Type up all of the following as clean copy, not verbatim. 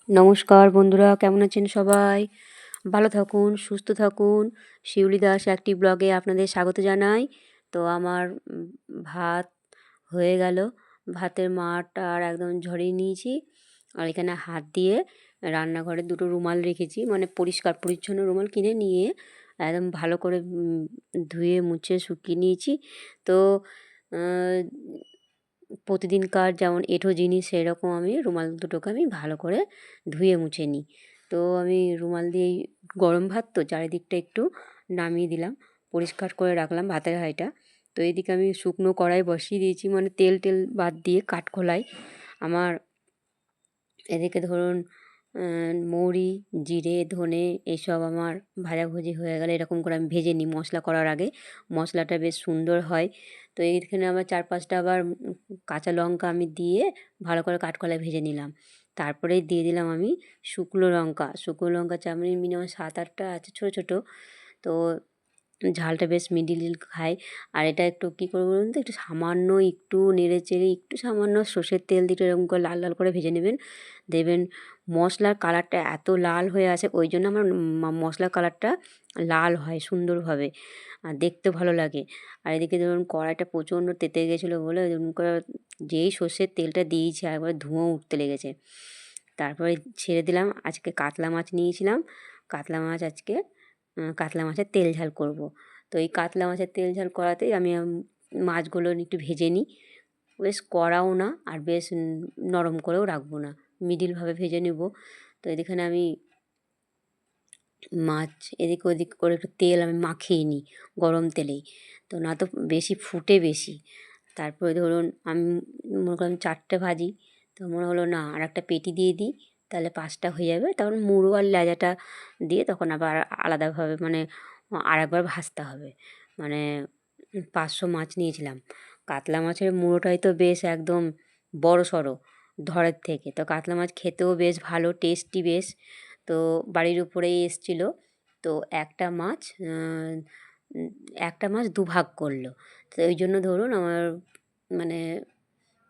নমস্কার বন্ধুরা, কেমন আছেন সবাই? ভালো থাকুন, সুস্থ থাকুন। শিউলি দাস একটি ব্লগে আপনাদের স্বাগত জানাই। তো আমার ভাত হয়ে গেল। ভাতের মাড়টা আর একদম ঝরিয়ে নিয়েছি। আর এখানে হাত দিয়ে রান্নাঘরে দুটো রুমাল রেখেছি, মানে পরিষ্কার পরিচ্ছন্ন রুমাল কিনে নিয়ে একদম ভালো করে ধুয়ে মুছে শুকিয়ে নিয়েছি। তো আ প্রতিদিনকার যেমন এঁঠো জিনিস সেরকম আমি রুমাল দুটোকে আমি ভালো করে ধুয়ে মুছে নিই। তো আমি রুমাল দিয়েই গরম ভাত তো চারিদিকটা একটু নামিয়ে দিলাম, পরিষ্কার করে রাখলাম ভাতের হাঁড়িটা। তো এদিকে আমি শুকনো কড়াই বসিয়ে দিয়েছি, মানে তেল টেল বাদ দিয়ে কাঠখোলায়। আমার এদিকে ধরুন মৌরি, জিরে, ধনে এইসব আমার ভাজাভুজি হয়ে গেলে এরকম করে আমি ভেজে নিই মশলা করার আগে। মশলাটা বেশ সুন্দর হয়। তো এইখানে আবার 4-5টা আবার কাঁচা লঙ্কা আমি দিয়ে ভালো করে কাঠকলায় ভেজে নিলাম। তারপরেই দিয়ে দিলাম আমি শুকনো লঙ্কা। শুকনো লঙ্কা চামড়ি মিনিমাম 7-8টা আছে ছোটো ছোটো। তো ঝালটা বেশ মিডিল খাই। আর এটা একটু কী করব বলুন তো, একটু সামান্য একটু নেড়ে চেড়ে একটু সামান্য সর্ষের তেল দিয়ে একটু এরকম করে লাল লাল করে ভেজে নেবেন। দেখবেন মশলার কালারটা এত লাল হয়ে আসে, ওই জন্য আমার মশলার কালারটা লাল হয় সুন্দরভাবে, আর দেখতেও ভালো লাগে। আর এদিকে ধরুন কড়াইটা প্রচণ্ড তেতে গেছিলো বলে ওরকম করে যেই সর্ষের তেলটা দিয়েছি একবারে ধোঁয়া উঠতে লেগেছে। তারপরে ছেড়ে দিলাম। আজকে কাতলা মাছ নিয়েছিলাম। কাতলা মাছ আজকে কাতলা মাছের তেল ঝাল করব। তো এই কাতলা মাছের তেল ঝাল করাতেই আমি মাছগুলো একটু ভেজে নিই। বেশ কড়াও না আর বেশ নরম করেও রাখবো না, মিডিলভাবে ভেজে নেব। তো এখানে আমি মাছ এদিক ওদিক করে একটু তেল আমি মাখিয়ে নিই গরম তেলেই, তো না তো বেশি ফুটে বেশি। তারপরে ধরুন আমি মনে করেন 4টে ভাজি, তো মনে হলো না আর একটা পেটি দিয়ে দিই, তাহলে 5টা হয়ে যাবে। তখন মুড়ো আর লেজাটা দিয়ে তখন আবার আলাদাভাবে মানে আরেকবার ভাজতে হবে। মানে 500 মাছ নিয়েছিলাম। কাতলা মাছের মুড়োটাই তো বেশ একদম বড়সড় ধরের থেকে। তো কাতলা মাছ খেতেও বেশ ভালো, টেস্টি বেশ। তো বাড়ির উপরেই এসেছিলো। তো একটা মাছ দুভাগ করলো। তো ওই জন্য ধরুন আমার মানে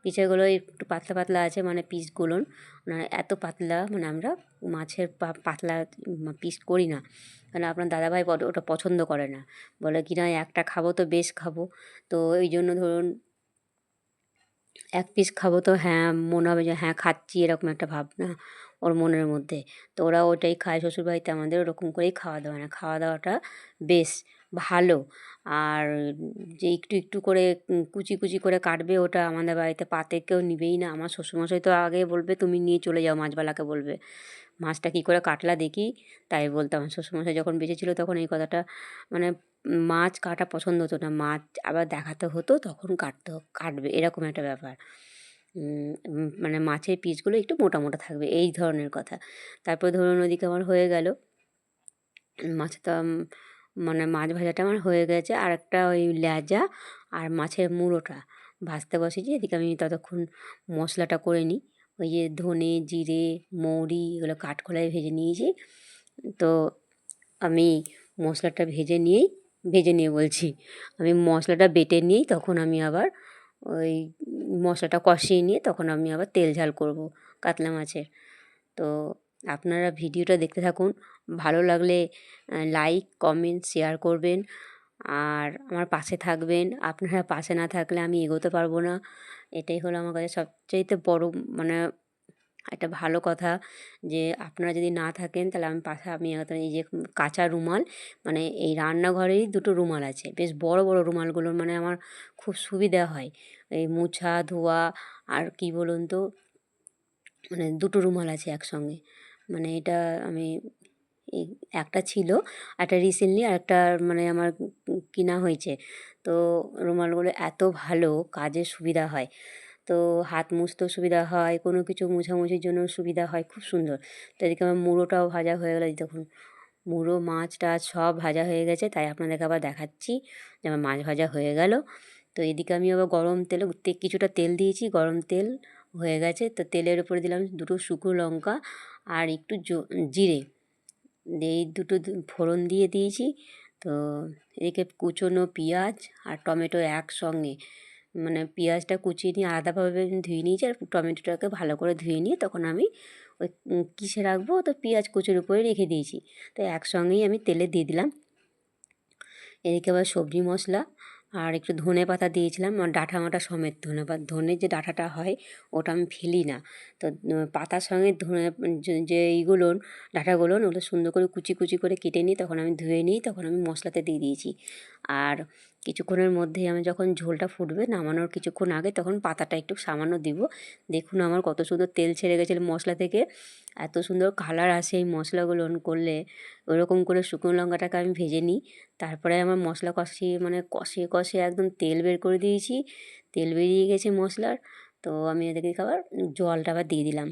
পিসেগুলো একটু পাতলা পাতলা আছে, মানে পিসগুলো মানে এত পাতলা, মানে আমরা মাছের পাতলা পিস করি না, কারণ আপনার দাদাভাই ওটা পছন্দ করে না, বলে কি না একটা খাবো তো বেশ খাবো। তো এই জন্য ধরুন এক পিস খাবো তো হ্যাঁ মনে হবে যে হ্যাঁ খাচ্ছি, এরকম একটা ভাবনা ওর মনের মধ্যে। তো ওরা ওটাই খায় শ্বশুরবাড়িতে, আমাদের ওরকম করেই খাওয়া দাওয়া, না খাওয়া দাওয়াটা বেশ ভালো। আর যে একটু একটু করে কুচি কুচি করে কাটবে, ওটা আমাদের বাড়িতে পাতে কেউ নিবেই না। আমার শ্বশুরমশাই তো আগে বলবে তুমি নিয়ে চলে যাও, মাছবালাকে বলবে মাছটা কী করে কাটলা দেখি। তাই বলতাম, আমার শ্বশুরমশাই যখন বেঁচে ছিল তখন এই কথাটা, মানে মাছ কাটা পছন্দ হতো না, মাছ আবার দেখাতে হতো তখন কাটবে এরকম একটা ব্যাপার। মানে মাছের পিসগুলো একটু মোটা মোটা থাকবে এই ধরনের কথা। তারপর ধরুন ওদিকে আমার হয়ে গেল মাছে তো মানে মাছ ভাজাটা আমার হয়ে গেছে। আর একটা ওই লেজা আর মাছের মুড়োটা ভাজতে বসেছি। এদিকে আমি ততক্ষণ মশলাটা করে নিই। ওই যে ধনে, জিরে, মৌরি এগুলো কাঠখোলায় ভেজে নিয়েছি। তো আমি মশলাটা ভেজে নিয়ে বলছি, আমি মশলাটা বেটে নিয়েই তখন আমি আবার ওই মশলাটা কষিয়ে নিয়ে তখন আমি আবার তেল ঝাল করব কাতলা মাছের। তো আপনারা ভিডিওটা দেখতে থাকুন, ভালো লাগলে লাইক, কমেন্ট, শেয়ার করবেন আর আমার পাশে থাকবেন। আপনারা পাশে না থাকলে আমি এগোতে পারবো না। এটাই হলো আমার কাছে সবচাইতে বড় মানে একটা ভালো কথা, যে আপনারা যদি না থাকেন তাহলে আমি পাশে আমি এগোতে, এই যে কাঁচা রুমাল, মানে এই রান্নাঘরেই দুটো রুমাল আছে, বেশ বড় বড় রুমালগুলো, মানে আমার খুব সুবিধা হয় এই মোছা ধোয়া। আর কি বলুন তো, মানে দুটো রুমাল আছে একসঙ্গে, মানে এটা আমি এই একটা ছিল, একটা রিসেন্টলি আরেকটা মানে আমার কিনা হয়েছে। তো রুমালগুলো এত ভালো, কাজের সুবিধা হয়। তো হাত মুছতেও সুবিধা হয়, কোনো কিছু মোছামুছির জন্য সুবিধা হয়, খুব সুন্দর। তো এদিকে আমার মুড়োটাও ভাজা হয়ে গেলো। এই দেখুন মুড়ো, মাছ টাছ সব ভাজা হয়ে গেছে, তাই আপনাদেরকে আবার দেখাচ্ছি যে আমার মাছ ভাজা হয়ে গেল। তো এদিকে আমি আবার গরম তেলে কিছুটা তেল দিয়েছি, গরম তেল হয়ে গেছে। তো তেলের উপরে দিলাম দুটো শুকনো লঙ্কা আর একটু জিরে, এই দুটো ফোড়ন দিয়ে দিয়েছি। তো এদিকে কুচনো পেঁয়াজ আর টমেটো একসঙ্গে, মানে পেঁয়াজটা কুচিয়ে নিয়ে আলাদাভাবে ধুয়ে নিয়েছি, আর টমেটোটাকে ভালো করে ধুয়ে নিয়ে তখন আমি ওই কিসে রাখবো, তো পেঁয়াজ কুচির উপরে রেখে দিয়েছি। তো একসঙ্গেই আমি তেলে দিয়ে দিলাম। এদিকে আবার সবজি মশলা আর একটু ধনে পাতা দিয়েছিলাম, আর ডাঁটা মাটা সমেত ধনের যে ডাঁটাটা হয় ওটা আমি ফেলি না। তো পাতার সঙ্গে ধনে যে এইগুলো ডাঁটাগুলো ওগুলো সুন্দর করে কুচি কুচি করে কেটে নিই, তখন আমি ধুয়ে নিই, তখন আমি মশলাতে দিয়ে দিয়েছি। আর কিছুক্ষণের মধ্যেই আমি যখন ঝোলটা ফুটবে নামানোর কিছুক্ষণ আগে তখন পাতাটা একটু সামান্য দিব। দেখুন আমার কত সুন্দর তেল ছেড়ে গেছিলো মশলা থেকে, এত সুন্দর কালার আসে এই মশলাগুলো করলে। ওরকম করে শুকনো লঙ্কাটাকে আমি ভেজে নিই, তারপরে আমার মশলা কষিয়ে কষিয়ে একদম তেল বের করে দিয়েছি, তেল বেরিয়ে গেছে মশলার। তো আমি এদিকে আবার জলটা আবার দিয়ে দিলাম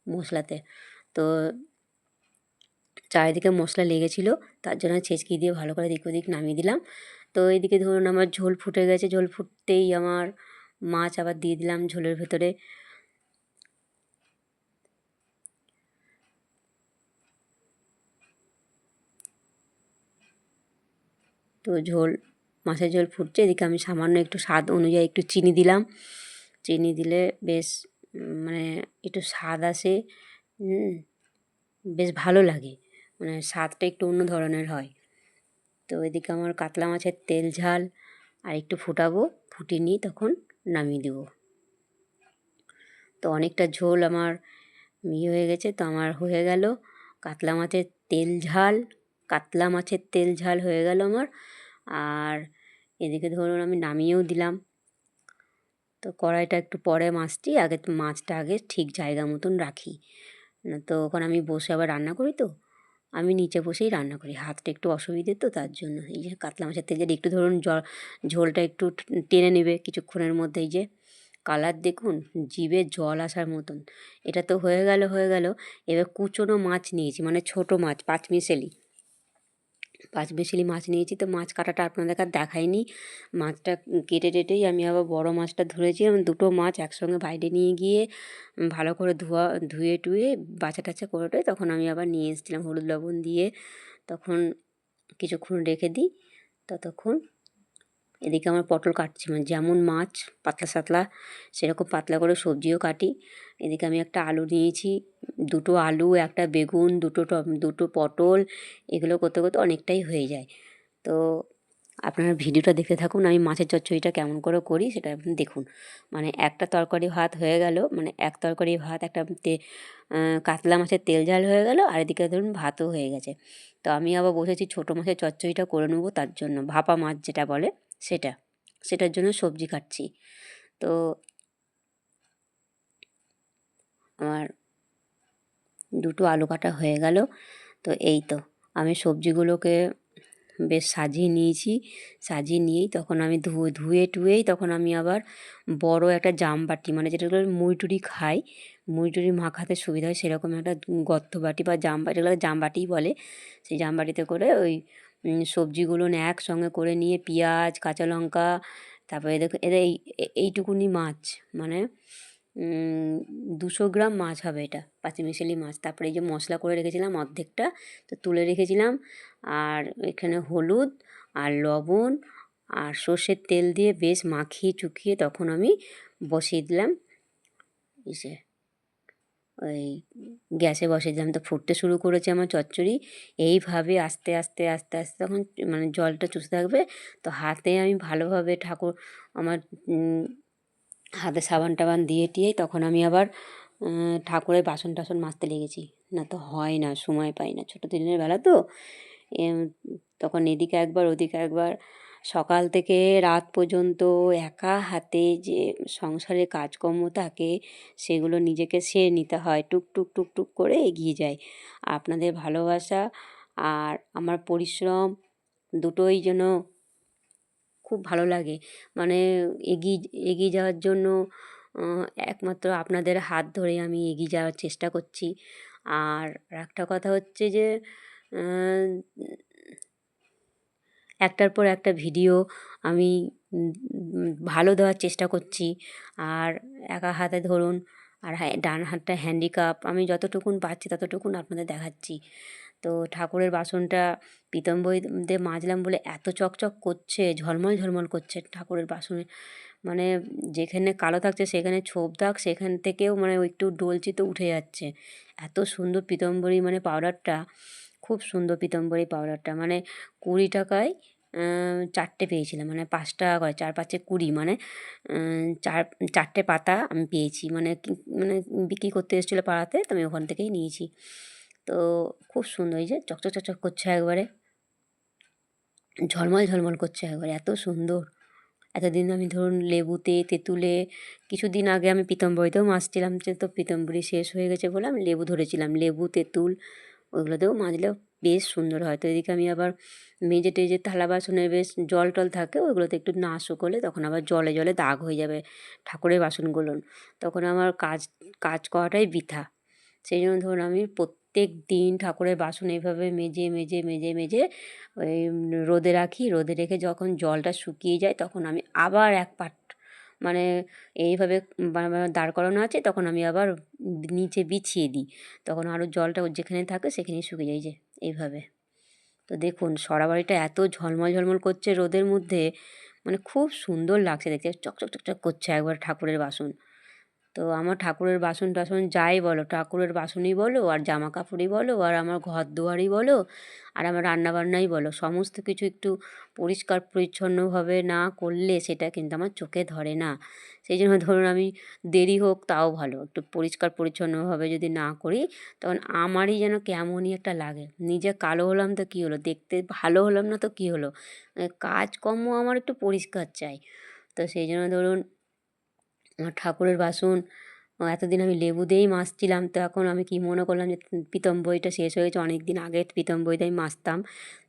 মশলাতে। তো চারিদিকে মশলা লেগেছিলো, তার জন্য ছেঁচকি দিয়ে ভালো করে দিক ওদিক নামিয়ে দিলাম। তো এইদিকে ধরুন আমার ঝোল ফুটে গেছে, ঝোল ফুটতেই আমার মাছ আবার দিয়ে দিলাম ঝোলের ভেতরে। তো মাছের ঝোল ফুটছে, এদিকে আমি সামান্য একটু স্বাদ অনুযায়ী একটু চিনি দিলাম। চিনি দিলে বেশ মানে একটু স্বাদ আসে, বেশ ভালো লাগে, মানে স্বাদটা একটু অন্য ধরনের হয়। তো এদিকে আমার কাতলা মাছের তেল ঝাল আর একটু ফুটাবো, ফুটিয়ে নিয়ে তখন নামিয়ে দেবো। তো অনেকটা ঝোল আমার হয়ে গেছে, তো আমার হয়ে গেল কাতলা মাছের তেল ঝাল। কাতলা মাছের তেল ঝাল হয়ে গেল আমার। আর এদিকে ধরুন আমি নামিয়েও দিলাম। তো কড়াইটা একটু পরে মাছটা আগে ঠিক জায়গা মতন রাখি, না তো ওখানে আমি বসে আবার রান্না করি। তো আমি নিচে বসেই রান্না করি, হাতটা একটু অসুবিধে, তো তার জন্য এই যে কাতলা মাছের তেল একটু ধরুন ঝোলটা একটু টেনে নেবে কিছুক্ষণের মধ্যে। এই যে কালার দেখুন, জিভে জল আসার মতন। এটা তো হয়ে গেল। এবার কুচনো মাছ নিয়েছি, মানে ছোট মাছ, পাঁচ মিশালি মাছ নিয়েছি। তো মাছ কাটাটা আপনাদের আর দেখাইনি, মাছটা কেটে টেটেই আমি আবার বড় মাছটা ধরেছি। আমি দুটো মাছ একসঙ্গে বাইরে নিয়ে গিয়ে ভালো করে ধুয়ে টুয়ে বাছা টাছা করে তখন আমি আবার নিয়ে এসেছিলাম হলুদ লবণ দিয়ে। তখন কিছুক্ষণ রেখে দিই। ততক্ষণ এদিকে আমার পটল কাটছি, মানে যেমন মাছ পাতলা সাতলা সেরকম পাতলা করে সবজিও কাটি। এদিকে আমি একটা আলু নিয়েছি, দুটো আলু, একটা বেগুন, দুটো পটল, এগুলো করতে করতে অনেকটাই হয়ে যায়। তো আপনারা ভিডিওটা দেখতে থাকুন, আমি মাছের চচ্চড়িটা কেমন করে করি সেটা আপনি দেখুন। মানে একটা তরকারি ভাত হয়ে গেল, মানে এক তরকারি ভাত, একটা কাতলা মাছের তেল ঝাল হয়ে গেল, আর এদিকে ধরুন ভাতও হয়ে গেছে। তো আমি আবার বসেছি ছোটো মাছের চচ্চড়িটা করে নেবো, তার জন্য ভাপা মাছ যেটা বলে সেটার জন্য সবজি কাটছি। তো আমার দুটো আলু কাটা হয়ে গেল। তো এই তো আমি সবজিগুলোকে বেশ সাজিয়ে নিয়েছি, সাজিয়ে নিয়েই তখন আমি ধুয়ে টুয়েই তখন আমি আবার বড় একটা জামবাটি, মানে যেটাগুলো মুড়ি টুড়ি খাই, মুড়ি টুড়ি মাখাতে সুবিধা হয় সেরকম একটা গর্ত বাটি বা জামবাটি, এগুলো জামবাটিই বলে। সেই জামবাটিতে করে ওই সবজিগুলো একসঙ্গে করে নিয়ে পেঁয়াজ, কাঁচা লঙ্কা, তারপরে দেখো এদের এইটুকুনি মাছ, মানে 200 গ্রাম মাছ হবে এটা, পাঁচমিশালি মাছ। তারপরে এই যে মশলা করে রেখেছিলাম অর্ধেকটা, তো তুলে রেখেছিলাম। আর এখানে হলুদ আর লবণ আর সর্ষের তেল দিয়ে বেশ মাখিয়ে চুকিয়ে তখন আমি বসিয়ে দিলাম ইসে, ওই গ্যাসে বসিয়ে দিলাম। তো ফুটতে শুরু করেছে আমার চচ্চড়ি। এইভাবে আস্তে আস্তে আস্তে আস্তে তখন মানে জলটা চুষে থাকবে। তো হাতে আমি ভালোভাবে আমার হাতে সাবান টাবান দিয়ে টিয়ে তখন আমি আবার ঠাকুরের বাসন টাসন মাজতে লেগেছি। না তো হয় না, সময় পাই না, ছোটো দিনের বেলা তো। তখন এদিকে একবার ওদিকে একবার, সকাল থেকে রাত পর্যন্ত একা হাতে যে সংসারে কাজকর্ম থাকে সেগুলো নিজেকে সেরে নিতে হয়, টুকটুক টুকটুক করে এগিয়ে যায়। আপনাদের ভালোবাসা আর আমার পরিশ্রম দুটোই যেন খুব ভালো লাগে, মানে এগিয়ে এগিয়ে যাওয়ার জন্য একমাত্র আপনাদের হাত ধরে আমি এগিয়ে যাওয়ার চেষ্টা করছি। আর একটা কথা হচ্ছে যে একটার পর একটা ভিডিও আমি ভালো দেওয়ার চেষ্টা করছি। আর একা হাতে ধরুন, আর ডান হাতটা হ্যান্ডিক্যাপ, আমি যতটুকুন পারছি ততটুকুন আপনাদের দেখাচ্ছি। তো ঠাকুরের বাসনটা পিতম্বরী দিয়ে মাজলাম বলে এত চকচক করছে, ঝলমল ঝলমল করছে ঠাকুরের বাসনে, মানে যেখানে কালো থাকছে সেখানে ছোপ দাগ, সেখান থেকেও মানে একটু ডলছি তো উঠে যাচ্ছে। এত সুন্দর পীতাম্বরী মানে পাউডারটা, খুব সুন্দর পীতাম্বরী পাউডারটা। মানে 20 টাকায় 4টে পেয়েছিলাম, মানে 5 টাকা করে, 4 5 20, মানে 4টে পাতা আমি পেয়েছি। মানে বিক্রি করতে এসেছিলো পাড়াতে, তো আমি ওখান থেকেই নিয়েছি। তো খুব সুন্দর, এই যে চকচক চকচক করছে একবারে, ঝলমল ঝলমল করছে একবারে, এত সুন্দর। এতদিন আমি ধরুন লেবুতে, তেঁতুলে, কিছুদিন আগে আমি পীতাম্বরীতেও মাজছিলাম, যে তো পীতাম্বরী শেষ হয়ে গেছে বলে আমি লেবু ধরেছিলাম, লেবু তেঁতুল ওইগুলোতেও মাজলেও বেশ সুন্দর হয়। তো এদিকে আমি আবার মেজে টেজে থালা বাসনে বেশ জল টল থাকে, ওইগুলোতে একটু না শুকোলে তখন আবার জলে জলে দাগ হয়ে যাবে ঠাকুরের বাসনগুলো, তখন আমার কাজ কাজ করাটাই বৃথা। সেই জন্য ধরুন আমি প্রত্যেক দিন ঠাকুরের বাসন এইভাবে মেজে মেজে মেজে মেজে ওই রোদে রাখি। রোদে রেখে যখন জলটা শুকিয়ে যায় তখন আমি আবার এক পাট, মানে এইভাবে দাঁড় করানো আছে, তখন আমি আবার নিচে বিছিয়ে দিই, তখন আরও জলটা যেখানে থাকে সেখানেই শুকিয়ে যায়, যে এইভাবে। তো দেখুন সরাবাড়িটা এত ঝলমল ঝলমল করছে রোদের মধ্যে, মানে খুব সুন্দর লাগছে দেখতে, চকচক চকচক করছে একবার ঠাকুরের বাসন। তো আমার ঠাকুরের বাসন টাসন যাই বলো, ঠাকুরের বাসনই বলো, আর জামা কাপড়ই বলো, আর আমার ঘর দুয়ারই বলো, আর আমার রান্নাবান্নাই বলো, সমস্ত কিছু একটু পরিষ্কার পরিচ্ছন্নভাবে না করলে সেটা কিন্তু আমার চোখে ধরে না। সেই জন্য ধরুন আমি দেরি হোক তাও ভালো, একটু পরিষ্কার পরিচ্ছন্নভাবে যদি না করি তখন আমারই যেন কেমনই একটা লাগে। নিজে কালো হলাম তো কী হলো, দেখতে ভালো হলাম না তো কী হলো, কাজকর্ম আমার একটু পরিষ্কার চাই। তো সেই জন্য ধরুন আমার ঠাকুরের বাসন এতদিন আমি লেবু দিয়েই মাজছিলাম, তো এখন আমি কি মনে করলাম যে পীতাম্বরীটা শেষ হয়ে গেছে, অনেক দিন আগে পীতাম্বরীতে আমি মাজতাম,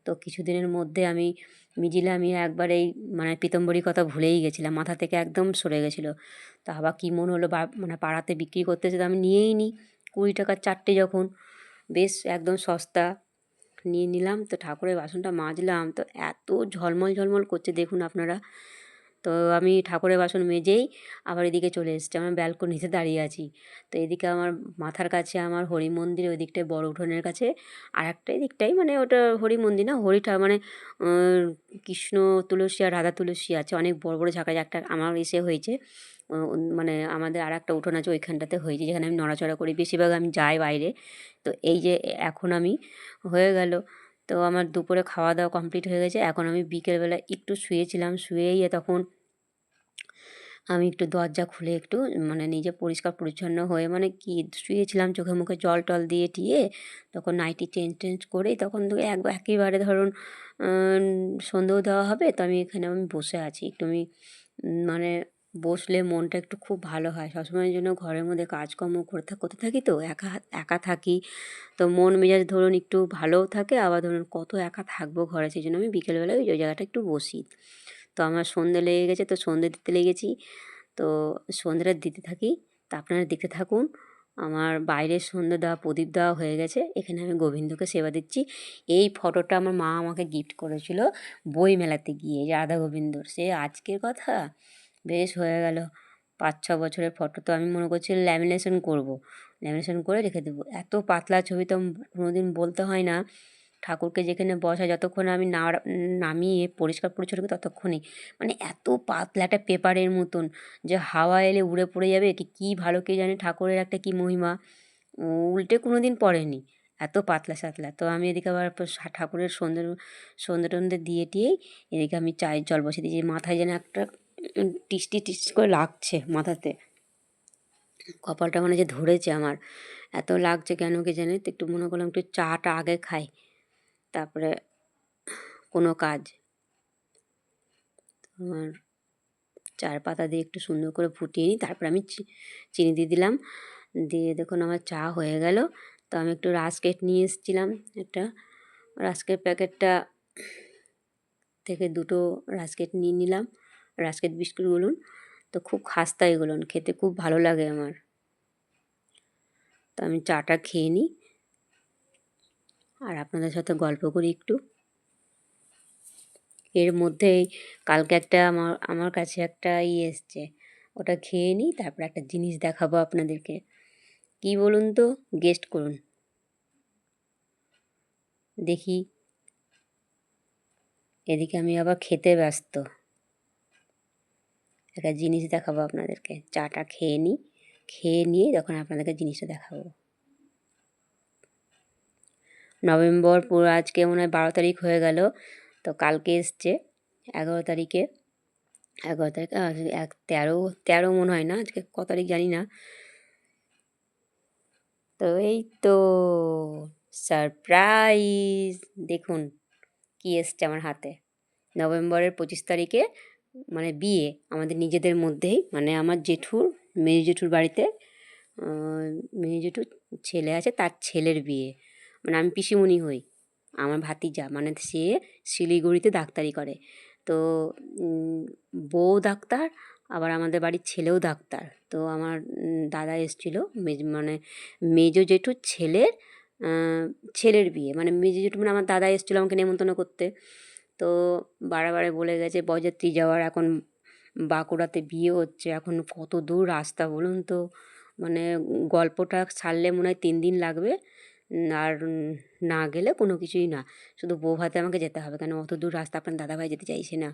তো কিছুদিনের মধ্যে আমি মিজিলে আমি একবার এই মানে পীতাম্বরীর কথা ভুলেই গেছিলাম, মাথা থেকে একদম সরে গেছিলো। তা আবার কী মনে হলো, মানে পাড়াতে বিক্রি করতেছে, তো আমি নিয়েই নিই, 20 টাকার 4টে যখন, বেশ একদম সস্তা, নিয়ে নিলাম। তো ঠাকুরের বাসনটা মাজলাম তো এত ঝলমল ঝলমল করছে দেখুন আপনারা। তো আমি ঠাকুরের বাসন মেজেই আবার এদিকে চলে এসেছি, আমার ব্যালকনিতে দাঁড়িয়ে আছি। তো এদিকে আমার মাথার কাছে আমার হরি মন্দির, ওই দিকটায় বড় উঠোনের কাছে, আর একটা দিকটাই মানে ওটা হরি মন্দির না, হরিটা মানে কৃষ্ণ তুলসী আর রাধা তুলসী আছে, অনেক বড় বড় ঝাঁকা, একটা আমার এসে হয়েছে, মানে আমাদের আর একটা উঠোন আছে ওইখানটাতে হয়েছে, যেখানে আমি নড়াচড়া করি, বেশিরভাগ আমি যাই বাইরে। তো এই যে এখন আমি হয়ে গেল, তো আমার দুপুরে খাওয়া দাওয়া কমপ্লিট হয়ে গেছে, এখন আমি বিকেলবেলা একটু শুয়েছিলাম, শুয়েই তখন আমি একটু দরজা খুলে একটু মানে নিজে পরিষ্কার পরিচ্ছন্ন হয়ে, মানে কি শুয়েছিলাম, চোখে মুখে জল টল দিয়ে টিয়ে, তখন নাইটি চেঞ্জ টেঞ্জ করেই তখন তো একেবারে ধরুন সন্ধেও দেওয়া হবে, তো আমি বসে আছি একটু, আমি মানে বসলে মনটা একটু খুব ভালো হয়, সবসময়ের জন্য ঘরের মধ্যে কাজকর্ম করতে থাকি, তো একা একা থাকি, তো মন মেজাজ ধরুন একটু ভালোও থাকে, আবার ধরুন কত একা থাকবো ঘরে, সেই জন্য আমি বিকেলবেলায় ওই জায়গাটা একটু বসি। তো আমার সন্ধে লেগে গেছে, তো সন্ধে দিতে লেগেছি, তো সন্ধেটা দিতে থাকি, তা আপনারা দেখতে থাকুন। আমার বাইরের সন্ধে দেওয়া প্রদীপ দেওয়া হয়ে গেছে, এখানে আমি গোবিন্দকে সেবা দিচ্ছি। এই ফটোটা আমার মা আমাকে গিফট করেছিল বই মেলাতে গিয়ে, রাধা গোবিন্দর, সে আজকের কথা, বেশ হয়ে গেল 5-6 বছরের ফটো। তো আমি মনে করছি ল্যামিনেশন করব, ল্যামিনেশন করে রেখে দেবো। এত পাতলা ছবি তো কোনোদিন বলতে হয় না, ঠাকুরকে যেখানে বসায় যতক্ষণ আমি নামিয়ে পরিষ্কার পরিচ্ছন্ন করি ততক্ষণই, মানে এত পাতলা একটা পেপারের মতন, যে হাওয়া এলে উড়ে পড়ে যাবে, কী ভালো কে জানে, ঠাকুরের একটা কী মহিমা, উল্টে কোনো দিন পড়েনি, এত পাতলা সাতলা। তো আমি এদিকে আবার ঠাকুরের সন্ধে টন্ধে দিয়ে টিয়েই এদিকে আমি চায়ের জল বসিয়ে দিয়েছি, মাথায় যেন একটা টিস্টি টিস্টি করে লাগছে মাথাতে, কপালটা মানে যে ধরেছে আমার, এত লাগছে কেন কে জানে, তো একটু মনে করলাম একটু চাটা আগে খাই, তারপরে কোনো কাজ। আমার চায়ের পাতা দিয়ে একটু সুন্দর করে ফুটিয়ে নিই, তারপর আমি চিনি দিয়ে দিলাম, দিয়ে দেখুন আমার চা হয়ে গেল। তো আমি একটু রাস্কেট নিয়ে এসেছিলাম, একটা রাস্কের প্যাকেটটা থেকে 2টো রাস্কেট নিয়ে নিলাম, রাস্কেট বিস্কুটগুলো, তো খুব খাস্তা এগুলো, খেতে খুব ভালো লাগে আমার। তো আমি চাটা খেয়ে নিই আর আপনাদের সাথে গল্প করি একটু। এর মধ্যেই কালকে একটা আমার কাছে একটা এসছে, ওটা খেয়ে নিই, তারপর একটা জিনিস দেখাবো আপনাদেরকে। কি বলুন তো, গেস্ট করুন, দেখি। এদিকে আমি আবার খেতে ব্যস্ত, একটা জিনিস দেখাবো আপনাদেরকে। চাটা খেয়ে নিই, খেয়ে নিয়ে তখন আপনাদেরকে জিনিসটা দেখাবো। নভেম্বর পুরো আজকে মনে হয় 12 তারিখ হয়ে গেল, তো কালকে এসছে 11 তারিখে। 11 তারিখ 13 মনে হয় না, আজকে ক তারিখ জানি না। তো এই তো সারপ্রাইজ, দেখুন কি এসছে আমার হাতে। নভেম্বরের 25 তারিখে মানে বিয়ে আমাদের নিজেদের মধ্যেই, মানে আমার জেঠুর, মেজ জেঠুর বাড়িতে মেজ জেঠুর ছেলে আছে, তার ছেলের বিয়ে। মানে আমি পিসিমণি হই, আমার ভাতিজা, মানে সে শিলিগুড়িতে ডাক্তারি করে। তো বউ ডাক্তার, আবার আমাদের বাড়ির ছেলেও ডাক্তার। তো আমার দাদা এসেছিলো, মানে মেজ জেঠুর ছেলের ছেলের বিয়ে, মানে মেজ জেঠু মানে আমার দাদা এসেছিলো আমাকে নেমন্তন্ন করতে। তো বারে বলে গেছে বরযাত্রী যাওয়ার, এখন বাঁকুড়াতে বিয়ে হচ্ছে, এখন কত দূর রাস্তা বলুন তো, মানে গল্পটা ছাড়লে মনে হয় 3 দিন লাগবে, আর না গেলে কোনো কিছুই না, শুধু বউ ভাতে আমাকে যেতে হবে, কেন অত দূর রাস্তা আপনার দাদাভাই যেতে চাইছে না।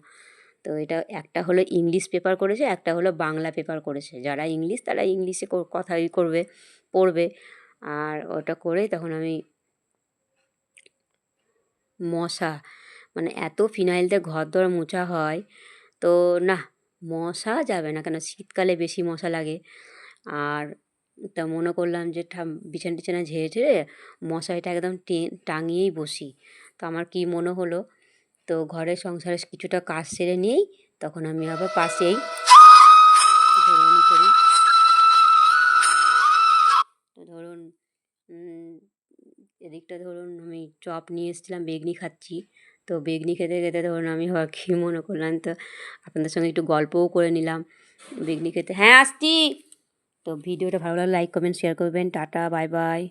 তো এটা একটা হলো ইংলিশ পেপার করেছে, একটা হলো বাংলা পেপার করেছে। যারা ইংলিশ তারা ইংলিশে কথাই করবে, পড়বে। আর ওটা করে তখন আমি মশা, মানে এত ফিনাইল দিয়ে ঘর দর মোছা হয়, তো না মশা যাবে না, কেন শীতকালে বেশি মশা লাগে। আর তা মনে করলাম যে বিছানা টিছানা ঝেড়ে ঝেড়ে মশারিটা একদম টাঙিয়েই বসি। তো আমার কি মনে হলো, তো ঘরের সংসারে কিছুটা কাজ সেরে নিয়েই তখন আমি আবার পাশেই করি। তো ধরুন এদিকটা ধরুন আমি চপ নিয়ে এসেছিলাম, বেগনি খাচ্ছি। তো বেগনি খেতে খেতে ধরুন আমি আবার কী মনে করলাম, তো আপনাদের সঙ্গে একটু গল্পও করে নিলাম বেগনি খেতে। হ্যাঁ আসছি। তো ভিডিওটা ভালো লাগলে লাইক কমেন্ট শেয়ার করবেন। Tata, bye bye.